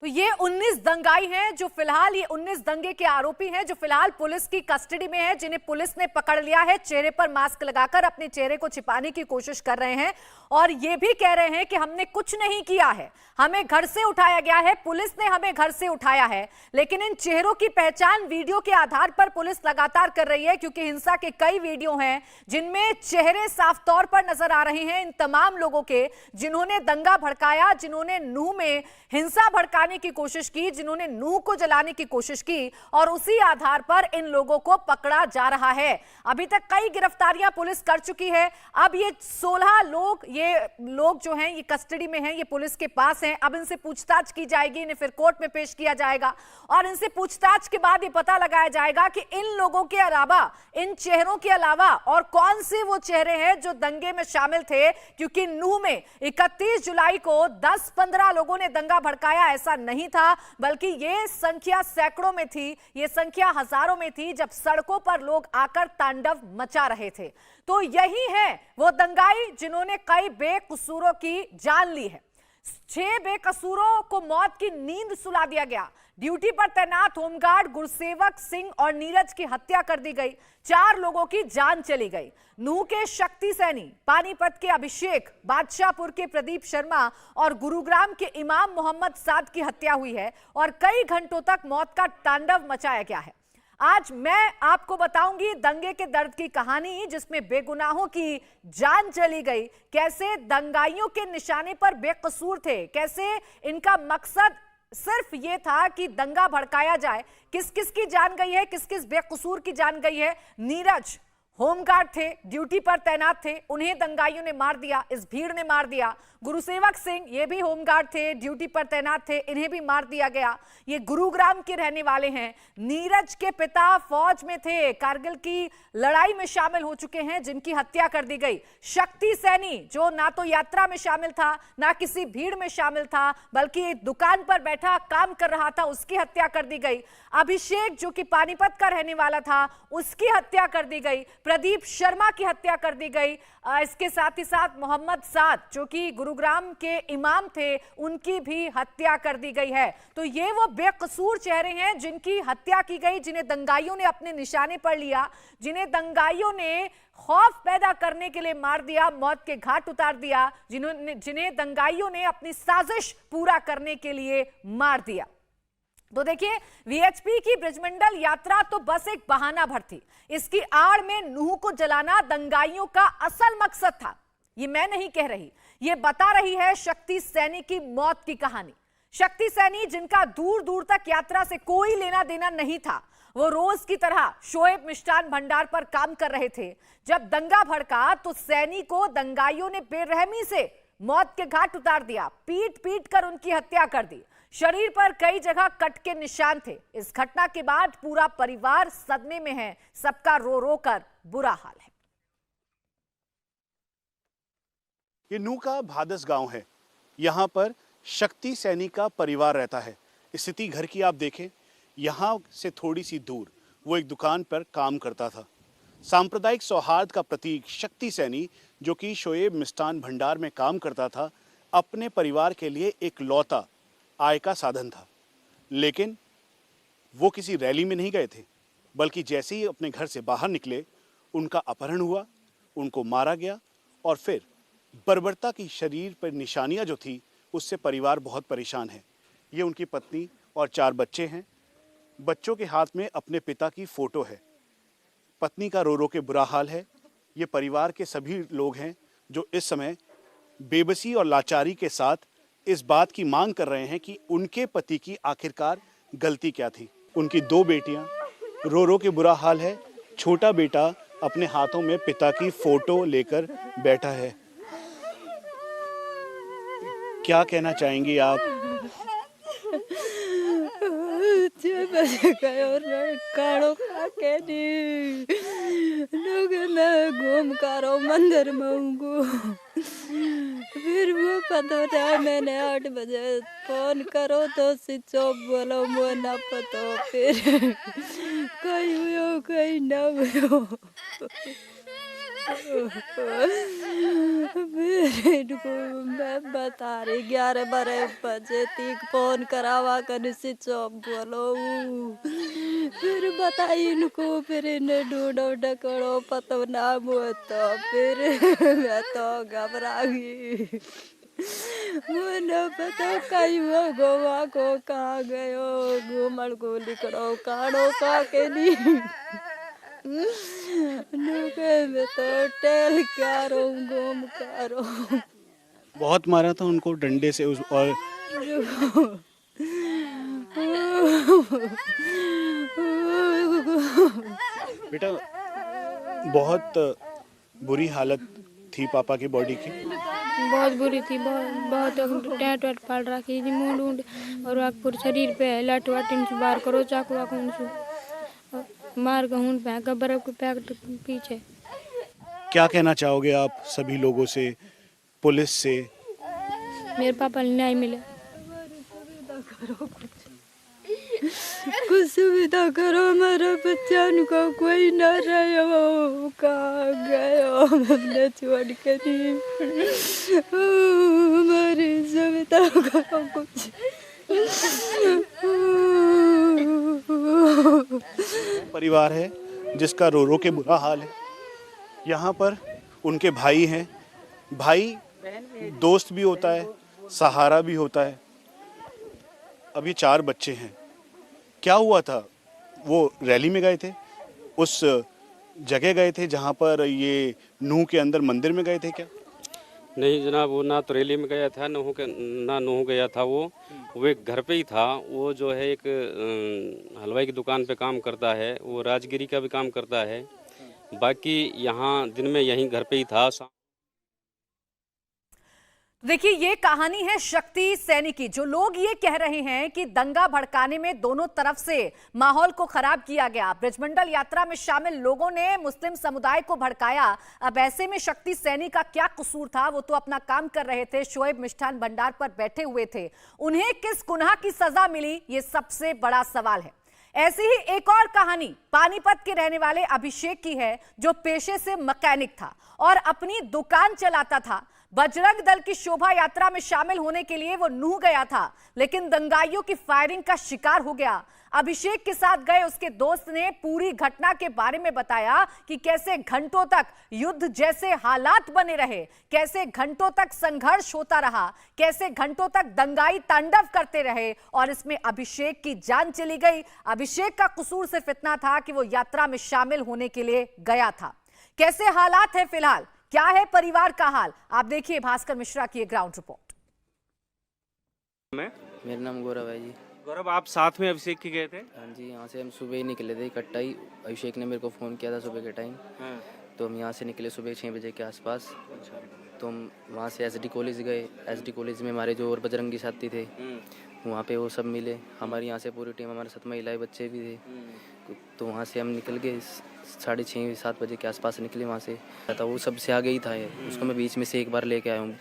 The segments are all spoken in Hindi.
तो ये 19 दंगाई हैं जो फिलहाल ये 19 दंगे के आरोपी हैं जो फिलहाल पुलिस की कस्टडी में हैं, जिन्हें पुलिस ने पकड़ लिया है। चेहरे पर मास्क लगाकर अपने चेहरे को छिपाने की कोशिश कर रहे हैं और ये भी कह रहे हैं कि हमने कुछ नहीं किया है, हमें घर से उठाया गया है, पुलिस ने हमें घर से उठाया है। लेकिन इन चेहरों की पहचान वीडियो के आधार पर पुलिस लगातार कर रही है, क्योंकि हिंसा के कई वीडियो हैं जिनमें चेहरे साफ तौर पर नजर आ रहे हैं इन तमाम लोगों के, जिन्होंने दंगा भड़काया, जिन्होंने नूह में हिंसा भड़काने की कोशिश की, जिन्होंने नूह को जलाने की कोशिश की, और उसी आधार पर इन लोगों को पकड़ा जा रहा है। अभी तक कई गिरफ्तारियां पुलिस कर चुकी है। अब ये 16 लोग जो हैं ये कस्टडी में हैं, ये पुलिस के पास हैं। अब इनसे पूछताछ की जाएगी, इन्हें फिर कोर्ट में पेश किया जाएगा और इनसे पूछताछ के बाद ये पता लगाया जाएगा कि इन लोगों के अलावा, इन चेहरों के अलावा और कौन से वो चेहरे हैं जो दंगे में शामिल थे। क्योंकि नूह में 31 जुलाई को 10-15 लोगों ने दंगा भड़काया, ऐसा नहीं था, बल्कि ये संख्या सैकड़ों में थी, ये संख्या हजारों में थी, जब सड़कों पर लोग आकर तांडव मचा रहे थे। तो यही है वो दंगाई जिन्होंने कई बेकसूरों की जान ली है। 6 बेकसूरों को मौत की नींद सुला दिया गया। ड्यूटी पर तैनात होमगार्ड गुरसेवक सिंह और नीरज की हत्या कर दी गई। 4 लोगों की जान चली गई। नूह के शक्ति सैनी, पानीपत के अभिषेक, बादशाहपुर के प्रदीप शर्मा और गुरुग्राम के इमाम मोहम्मद साद की हत्या हुई है और कई घंटों तक मौत का तांडव मचाया गया है। आज मैं आपको बताऊंगी दंगे के दर्द की कहानी, जिसमें बेगुनाहों की जान चली गई, कैसे दंगाइयों के निशाने पर बेकसूर थे, कैसे इनका मकसद सिर्फ ये था कि दंगा भड़काया जाए। किस किस की जान गई है, किस किस बेकसूर की जान गई है। नीरज होमगार्ड थे, ड्यूटी पर तैनात थे, उन्हें दंगाइयों ने मार दिया, इस भीड़ ने मार दिया। गुरुसेवक सिंह ये भी होमगार्ड थे, ड्यूटी पर तैनात थे, इन्हें भी मार दिया गया। ये गुरुग्राम के रहने वाले हैं। नीरज के पिता फौज में थे, कारगिल की लड़ाई में शामिल हो चुके हैं, जिनकी हत्या कर दी गई। शक्ति सैनी जो ना तो यात्रा में शामिल था, ना किसी भीड़ में शामिल था, बल्कि एक दुकान पर बैठा काम कर रहा था, उसकी हत्या कर दी गई। अभिषेक जो कि पानीपत का रहने वाला था, उसकी हत्या कर दी गई। प्रदीप शर्मा की हत्या कर दी गई। इसके साथ ही साथ मोहम्मद साद जो कि गुरुग्राम के इमाम थे, उनकी भी हत्या कर दी गई है। तो ये वो बेकसूर चेहरे हैं जिनकी हत्या की गई, जिन्हें दंगाइयों ने अपने निशाने पर लिया, जिन्हें दंगाइयों ने खौफ पैदा करने के लिए मार दिया, मौत के घाट उतार दिया, जिन्हें दंगाइयों ने अपनी साजिश पूरा करने के लिए मार दिया। तो देखिए, वीएचपी की ब्रिजमंडल यात्रा तो बस एक बहाना भर थी। इसकी आड़ में नूह को जलाना दंगाइयों का असल मकसद था। ये मैं नहीं कह रही, ये बता रही है शक्ति सैनी की मौत की कहानी। शक्ति सैनी जिनका दूर दूर तक यात्रा से कोई लेना देना नहीं था, वो रोज की तरह शोएब मिष्ठान भंडार पर काम कर रहे थे। जब दंगा भड़का तो सैनी को दंगाइयों ने बेरहमी से मौत के घाट उतार दिया, पीट पीट कर उनकी हत्या कर दी। शरीर पर कई जगह कट के निशान थे। इस घटना के बाद पूरा परिवार सदमे में है, सबका रो रो कर बुरा हाल है। ये नूह का भादस गांव है। यहाँ पर शक्ति सैनी का परिवार रहता है। स्थिति घर की आप देखें, यहाँ से थोड़ी सी दूर वो एक दुकान पर काम करता था। सांप्रदायिक सौहार्द का प्रतीक शक्ति सैनी जो कि शोएब मिष्ठान भंडार में काम करता था, अपने परिवार के लिए एक लौता आय का साधन था। लेकिन वो किसी रैली में नहीं गए थे, बल्कि जैसे ही अपने घर से बाहर निकले, उनका अपहरण हुआ, उनको मारा गया और फिर बर्बरता की शरीर पर निशानियां जो थी, उससे परिवार बहुत परेशान है। ये उनकी पत्नी और 4 बच्चे हैं। बच्चों के हाथ में अपने पिता की फोटो है। पत्नी का रो रो के बुरा हाल है। ये परिवार के सभी लोग हैं जो इस समय बेबसी और लाचारी के साथ इस बात की मांग कर रहे हैं कि उनके पति की आखिरकार गलती क्या थी। उनकी 2 बेटियां, रो रो के बुरा हाल है। छोटा बेटा अपने हाथों में पिता की फोटो लेकर बैठा है। क्या कहना चाहेंगी आप? घूम करो मंदिर में, फिर वो पता था मैंने 8 बजे फोन करो तो स्विच ऑफ बोलो, वो ना पता, फिर कहीं हुयो कहीं ना हुयो। फिर इनको मैं बता रही 11-12 बजे तक फोन करावा कर स्विच ऑफ बोलो। फिर बताई इनको, फिर इन्हें ढूंढो ढकड़ो पतो नाम हो तो फिर मैं तो घबरा गई। मुझे पता कहीं वो गोवा को कहाँ गयो, घूमड़ को लिखड़ो काड़ो का के नहीं। नुके में तो टेल कारो घूम कारो। बहुत मारा था उनको डंडे से उस और बेटा बहुत बुरी हालत थी पापा की बॉडी की। बहुत बुरी थी, बहुत टैट वैट फाड़ रखी थी, मुंड ऊंड और पूरे शरीर पे लट वट इनसे बाहर करो चाकू वाकू उनसे मार के हूं फेंक बर्फ के पैकेट पीछे। क्या कहना चाहोगे आप सभी लोगों से, पुलिस से? मेरे पापा ने न्याय मिला। कुछ सुविधा करो, हमारा बच्चा को कोई न रहो, कहाँ गयो हमने छोड़ के नहीं। हमारी सुविधा करो कुछ। परिवार है जिसका रो रो के बुरा हाल है। यहाँ पर उनके भाई हैं, भाई दोस्त भी होता है, सहारा भी होता है। अभी 4 बच्चे हैं। क्या हुआ था? वो रैली में गए थे, उस जगह गए थे जहाँ पर ये नूह के अंदर मंदिर में गए थे क्या? नहीं जनाब, वो ना तो रैली में गया था, ना नूह गया था। वो एक घर पे ही था। वो जो है एक हलवाई की दुकान पे काम करता है, वो राजगिरी का भी काम करता है। बाकी यहाँ दिन में यहीं घर पे ही था। देखिए, ये कहानी है शक्ति सैनी की। जो लोग ये कह रहे हैं कि दंगा भड़काने में दोनों तरफ से माहौल को खराब किया गया, ब्रजमंडल यात्रा में शामिल लोगों ने मुस्लिम समुदाय को भड़काया, अब ऐसे में शक्ति सैनी का क्या कसूर था? वो तो अपना काम कर रहे थे, शोएब मिष्ठान भंडार पर बैठे हुए थे। उन्हें किस गुनाह की सजा मिली, ये सबसे बड़ा सवाल है। ऐसी ही एक और कहानी पानीपत के रहने वाले अभिषेक की है, जो पेशे से मैकेनिक था और अपनी दुकान चलाता था। बजरंग दल की शोभा यात्रा में शामिल होने के लिए वो नूह गया था, लेकिन दंगाइयों की फायरिंग का शिकार हो गया। अभिषेक के साथ गए उसके दोस्त ने पूरी घटना के बारे में बताया कि कैसे घंटों तक युद्ध जैसे हालात बने रहे, कैसे घंटों तक संघर्ष होता रहा, कैसे घंटों तक दंगाई तांडव करते रहे और इसमें अभिषेक की जान चली गई। अभिषेक का कसूर सिर्फ इतना था कि वो यात्रा में शामिल होने के लिए गया था। कैसे हालात है फिलहाल, क्या है परिवार का हाल, आप देखिए भास्कर मिश्रा की ग्राउंड रिपोर्ट। मेरा नाम गौरव है जी। गौरव, आप साथ में अभिषेक के गए थे? हाँ जी, यहाँ से हम सुबह ही निकले थे इकट्ठा ही। अभिषेक ने मेरे को फ़ोन किया था सुबह के टाइम। तो हम यहाँ से निकले सुबह 6 बजे के आसपास। तो हम वहाँ से एसडी कॉलेज गए। एसडी कॉलेज में हमारे जो और बजरंगी साथी थे, वहाँ पे वो सब मिले। हमारे यहाँ से पूरी टीम, हमारे साथ महिलाएं बच्चे भी थे। तो वहाँ से हम निकल गए 6:30-7 बजे के आसपास निकले वहाँ से। तो वो सबसे आगे ही था, उसको मैं बीच में से एक बार लेके आया हूँ।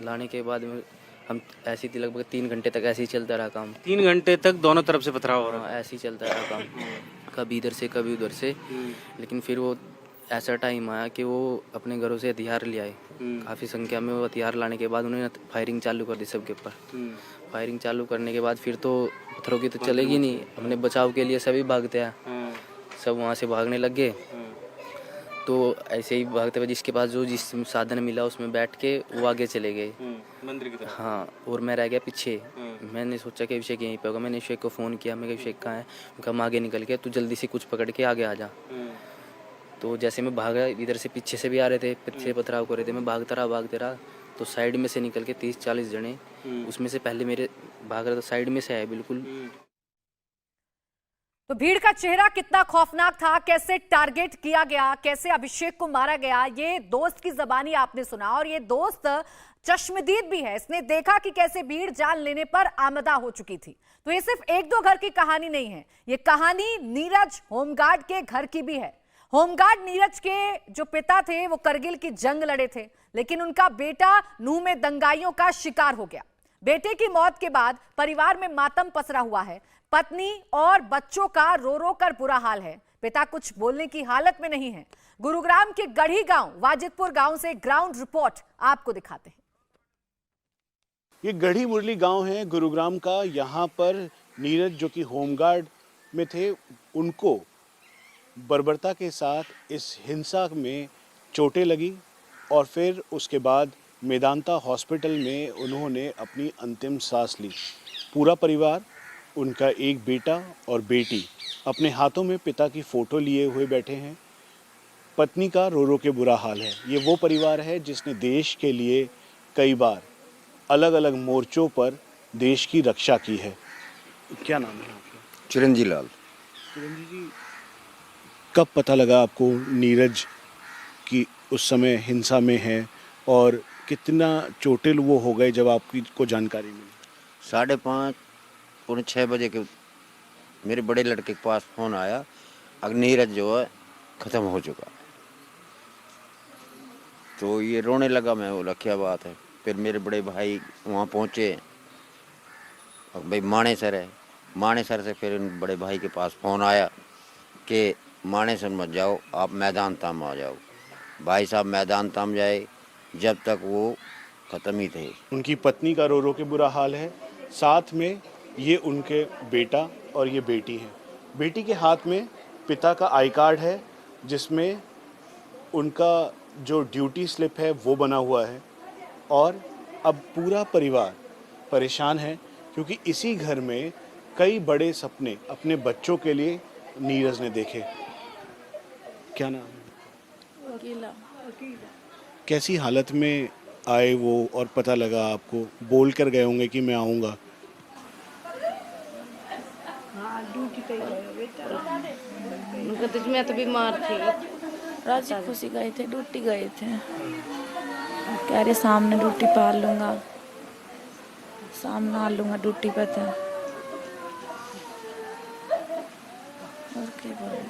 लाने के बाद में हम ऐसे ही लगभग 3 घंटे तक ऐसे ही चलता रहा काम। 3 घंटे तक दोनों तरफ से पथराव हो रहा? हाँ, ऐसे ही चलता रहा काम, कभी इधर से कभी उधर से। लेकिन फिर वो ऐसा टाइम आया कि वो अपने घरों से हथियार ले आए। काफ़ी संख्या में वो हथियार लाने के बाद उन्होंने फायरिंग चालू कर दी सबके ऊपर। फायरिंग चालू करने के बाद फिर तो पत्थरों की तो चलेगी नहीं, अपने बचाव के लिए सभी भागते हैं। सब वहाँ से भागने लग गए। तो ऐसे ही भागते हुए जिसके पास जो जिस साधन मिला उसमें बैठ के वो आगे चले गए मंदिर की तरफ। हाँ, और मैं रह गया पीछे। मैंने सोचा कि अभिषेक यहीं पे होगा। मैंने अभिषेक को फ़ोन किया, मैं अभिषेक कहाँ है? हम आगे निकल के, तू जल्दी से कुछ पकड़ के आगे आ जा। तो जैसे मैं भागा, इधर से पीछे से भी आ रहे थे, पीछे पथराव कर रहे थे। मैं भागता रहा। तो साइड में से निकल के 30-40 जने, उसमें से पहले मेरे भाग रहे, तो साइड में से आए बिल्कुल। तो भीड़ का चेहरा कितना खौफनाक था, कैसे टारगेट किया गया, कैसे अभिषेक को मारा गया, ये दोस्त की जबानी आपने सुना। और ये दोस्त चश्मदीद भी है, इसने देखा कि कैसे भीड़ जान लेने पर आमदा हो चुकी थी। तो ये सिर्फ 1-2 घर की कहानी नहीं है, ये कहानी नीरज होमगार्ड के घर की भी है। होमगार्ड नीरज के जो पिता थे वो करगिल की जंग लड़े थे, लेकिन उनका बेटा नूह में दंगाइयों का शिकार हो गया। बेटे की मौत के बाद परिवार में मातम पसरा हुआ है। पत्नी और बच्चों का रो रो कर बुरा हाल है। पिता कुछ बोलने की हालत में नहीं है। गुरुग्राम के गढ़ी गांव वाजिदपुर गांव से ग्राउंड रिपोर्ट आपको दिखाते हैं। ये गढ़ी मुरली गांव है गुरुग्राम का। यहाँ पर नीरज जो कि होमगार्ड में थे, उनको बर्बरता के साथ इस हिंसा में चोटें लगी और फिर उसके बाद मेदांता हॉस्पिटल में उन्होंने अपनी अंतिम सांस ली। पूरा परिवार, उनका एक बेटा और बेटी अपने हाथों में पिता की फ़ोटो लिए हुए बैठे हैं। पत्नी का रो रो के बुरा हाल है। ये वो परिवार है जिसने देश के लिए कई बार अलग अलग मोर्चों पर देश की रक्षा की है। क्या नाम है आपका? चिरंजी लाल। चिरंजी जी, कब पता लगा आपको नीरज की उस समय हिंसा में है और कितना चोटिल वो हो गए जब आपकी को जानकारी मिली? 5:30 पौने 6 बजे के मेरे बड़े लड़के के पास फ़ोन आया, अब नीरज जो है ख़त्म हो चुका। तो ये रोने लगा। मैं बोला क्या बात है? फिर मेरे बड़े भाई वहाँ पहुँचे और भाई मानेसर है, मानेसर से फिर उन बड़े भाई के पास फ़ोन आया कि मानेसर मत जाओ, आप मैदान ताम आ जाओ। भाई साहब मैदान ताम जाए, जब तक वो ख़त्म ही थे। उनकी पत्नी का रो रो के बुरा हाल है, साथ में ये उनके बेटा और ये बेटी है। बेटी के हाथ में पिता का आई कार्ड है जिसमें उनका जो ड्यूटी स्लिप है वो बना हुआ है और अब पूरा परिवार परेशान है क्योंकि इसी घर में कई बड़े सपने अपने बच्चों के लिए नीरज ने देखे। क्या नाम है? वकीला। कैसी हालत में आए वो और पता लगा आपको? बोल कर गए होंगे कि मैं आऊँगा। उनका तो मैं तो बीमार थी। राजी खुशी गए थे, ड्यूटी गए थे। कह रहे सामने ड्यूटी पाल लूँगा, सामने आ लूँगा ड्यूटी पर था। और क्या बोले?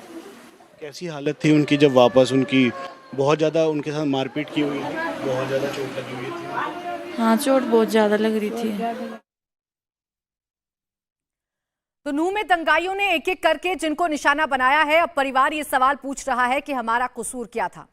कैसी हालत थी उनकी जब वापस? उनकी बहुत ज़्यादा उनके साथ मारपीट की हुई थी, बहुत ज़्यादा चोट लगी हुई थी। हाँ, चोट बहुत ज़्यादा लग रही थी। तो नूह में दंगाइयों ने एक एक करके जिनको निशाना बनाया है, अब परिवार ये सवाल पूछ रहा है कि हमारा कसूर क्या था।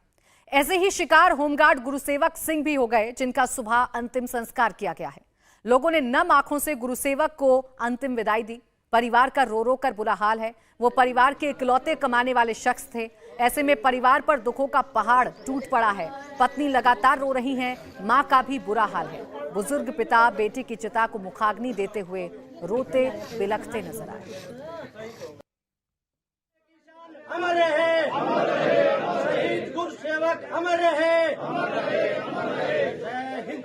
ऐसे ही शिकार होमगार्ड गुरुसेवक सिंह भी हो गए जिनका सुबह अंतिम संस्कार किया गया है। लोगों ने नम आंखों से गुरुसेवक को अंतिम विदाई दी। परिवार का रो रो कर बुरा हाल है। वो परिवार के इकलौते कमाने वाले शख्स थे। ऐसे में परिवार पर दुखों का पहाड़ टूट पड़ा है। पत्नी लगातार रो रही हैं, मां का भी बुरा हाल है। बुजुर्ग पिता बेटी की चिता को मुखाग्नि देते हुए रोते बिलखते नजर आए। अमर रहे, शहीद गुरुसेवक अमर रहे, जय हिंद।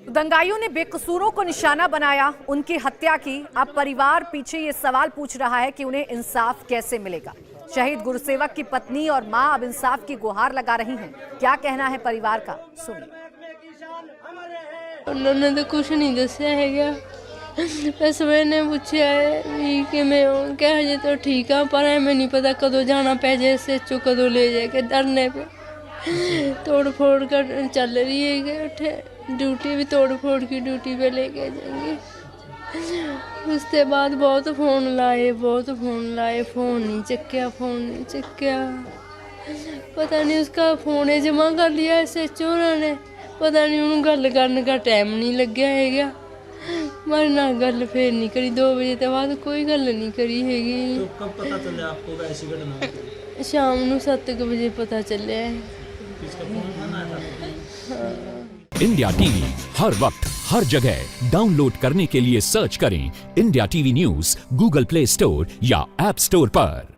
दंगाइयों ने बेकसूरों को निशाना बनाया, उनकी हत्या की। अब परिवार पीछे ये सवाल पूछ रहा है कि उन्हें इंसाफ कैसे मिलेगा। शहीद गुरुसेवक की पत्नी और मां अब इंसाफ की गुहार लगा रही हैं। क्या कहना है परिवार का, सुनिए। उन्होंने तो कुछ नहीं दसिया है। बस मैंने पूछा है कि मैं क्या हजे तो ठीक हाँ, पर मैं नहीं पता कदों जाना पै जाए, SHO कदों ले जाके धरने पे तोड़ फोड़ कर चल रही है कि उठे ड्यूटी भी तोड़ फोड़ की ड्यूटी पे लेके जाएंगे। उसके बाद बहुत फ़ोन लाए, फ़ोन नहीं चक्या। पता नहीं उसका फ़ोन जमा कर लिया SHO ने, पता नहीं उन्होंने गल करने का टाइम नहीं लग्या है। मेरे नाल गल फिर नहीं करी, 2 बजे के बाद कोई गल नहीं करी हैगी। तो कब पता चला आपको ऐसी घटना? शाम को 7 बजे पता चलिया है। किसका फोन आया था? इंडिया टीवी हर वक्त हर जगह डाउनलोड करने के लिए सर्च करें India TV news Google play store या ऐप स्टोर पर।